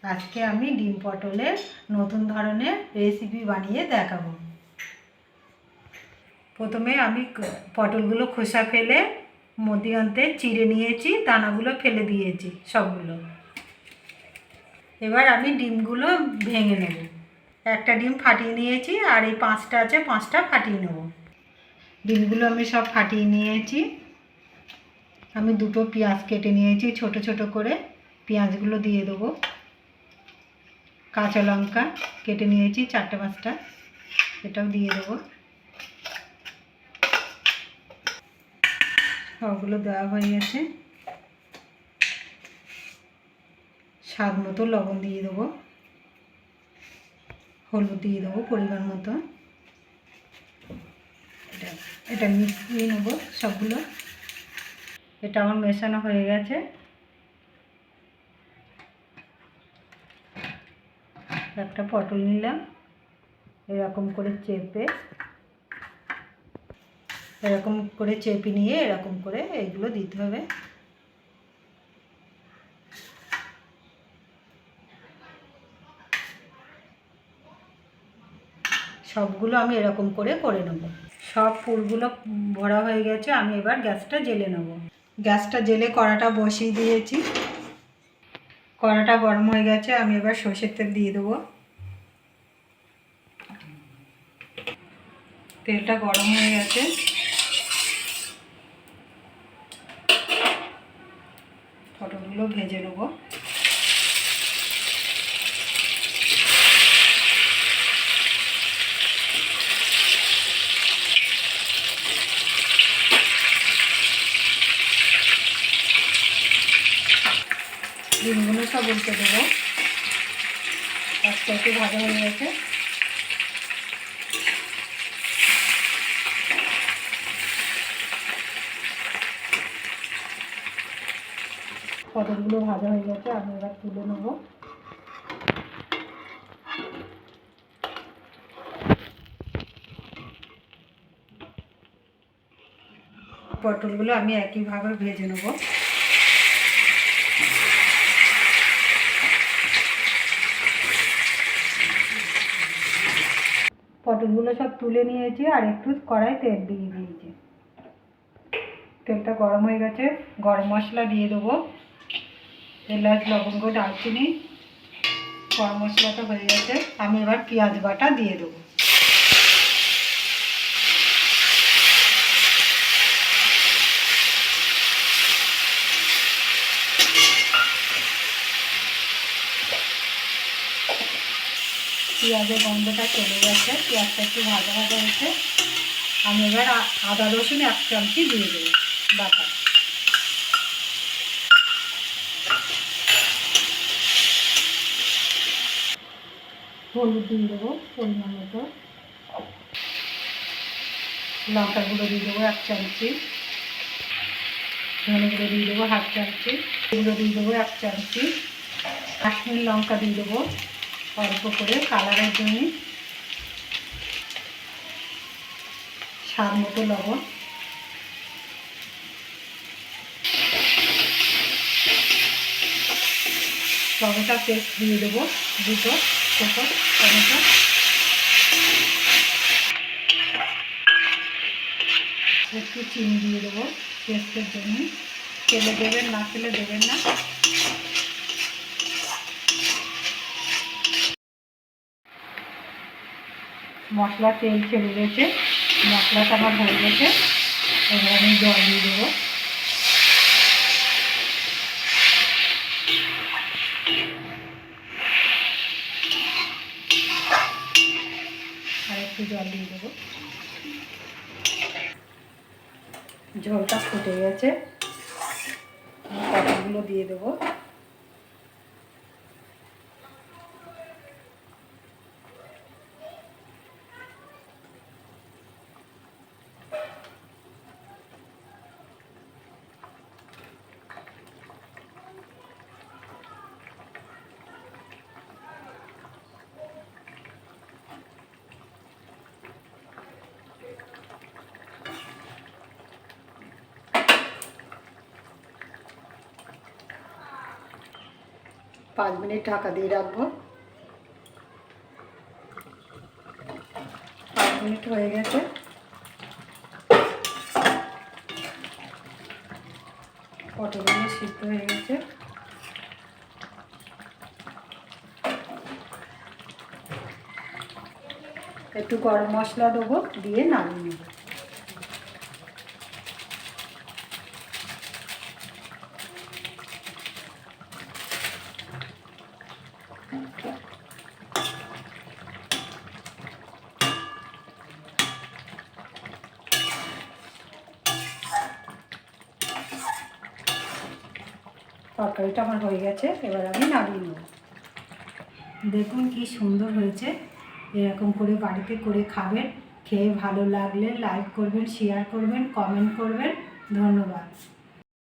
আজকে আমি ডিম পটলের নতুন ধরনের রেসিপি বানিয়ে দেখাবো। প্রথমে আমি পটলগুলো খোসা ফেলে মধ্যে চিড়ে নিয়েছি, দানাগুলো ফেলে দিয়েছি সবগুলো। এবার আমি ডিমগুলো ভেঙে নেব। একটা ডিম ফাটিয়ে নিয়েছি আর এই 5টা আছে, 5টা ফাটিয়ে নেব। ডিমগুলো আমি সব ফাটিয়ে নিয়েছি। আমি দুটো পেঁয়াজ কেটে নিয়েছি ছোট ছোট করে, পেঁয়াজগুলো দিয়ে দেবো। কাঁচা লঙ্কা কেটে নিয়েছি 4টে 5টা, এটাও দিয়ে দেবো। সবগুলো দেওয়া হয়ে গেছে। স্বাদ মতো লবণ দিয়ে দেবো, হলুদ দিয়ে দেবো পরিমাণ মতো। এটা মিশিয়ে নেবো সবগুলো। এটা আমার মেশানো হয়ে গেছে। একটা পটল নিলাম, এরকম করে চেপে নিয়ে এরকম করে এইগুলো দিতে হবে। সবগুলো আমি এরকম করে নেব। সব ফুলগুলো ভরা হয়ে গেছে। আমি এবার গ্যাসটা জ্বেলে নেব। গ্যাসটা জ্বেলে কড়াটা বসিয়ে দিয়েছি। কড়াটা গরম হয়ে গেছে। আমি এবার সর্ষের তেল দিয়ে দেবো। তেলটা গরম হয়ে গেছে। পটলগুলো ভেজে নেব। ডিমগুলো সব উল্টে দেবো। আস্তে আস্তে ভাজা হয়ে গেছে। পটলগুলো ভাজা হয়ে গেছে। আমি এবার তুলে নেব। পটলগুলো আমি একইভাবে ভেজে নেব। পটলগুলো সব তুলে নিয়েছি আর একটু কড়াই তেল দিয়ে দিয়েছি। তেলটা গরম হয়ে গেছে। গরম মশলা দিয়ে দেবো, এলাচ লবঙ্গ দারচিনি। গরম মশলাটা হয়ে গেছে। আমি এবার পেঁয়াজ বাটা দিয়ে দেবো। পেঁয়াজের গন্ধটা চলে গেছে, পেঁয়াজটা একটু ভাজা ভাজা হয়েছে। আমি এবার আদা রসুন 1 চামচি দিয়ে দেবো বাটা। হলুদ দিয়ে দেবো পরিমাণ মতো। লঙ্কা গুঁড়ো দিয়ে দেবো 1 চামচি। ধনে গুঁড়ো দিয়ে দেবো 1/2 চামচি। গুঁড়ো দিয়ে দেবো 1 চামচি। কাশ্মীরি লঙ্কা দিয়ে দেবো অল্প করে কালারের জন্য। স্বাদ মতো লবণ। টমেটো পেস্ট দিয়ে দেবো 2টো ছোটো টমেটো। একটু চিনি দিয়ে দেবো টেস্টের জন্য। খেলে দেবেন, না খেলে দেবেন না। মশলা তেল ছেড়ে গেছে, মশলাটা আমার হয়ে গেছে। এবার আমি জল দিয়ে দেবো। আর একটু জল দিয়ে দেবো। ঝোলটা ফুটে গেছে। পটলগুলো দিয়ে দেবো। 5 মিনিট ঢাকা দিয়ে রাখবো। 5 মিনিট হয়ে গেছে। পটলগুলো সিদ্ধ হয়ে গেছে। একটু গরম মশলা দেবো, দিয়ে নামিয়ে নেব। তরকারিটা আমার হয়ে গেছে, এবার আমি নামিয়ে নেব। দেখুন কি সুন্দর হয়েছে। এরকম করে বাড়িতে করে খাবেন। খেয়ে ভালো লাগলে লাইক করবেন, শেয়ার করবেন, কমেন্ট করবেন। ধন্যবাদ।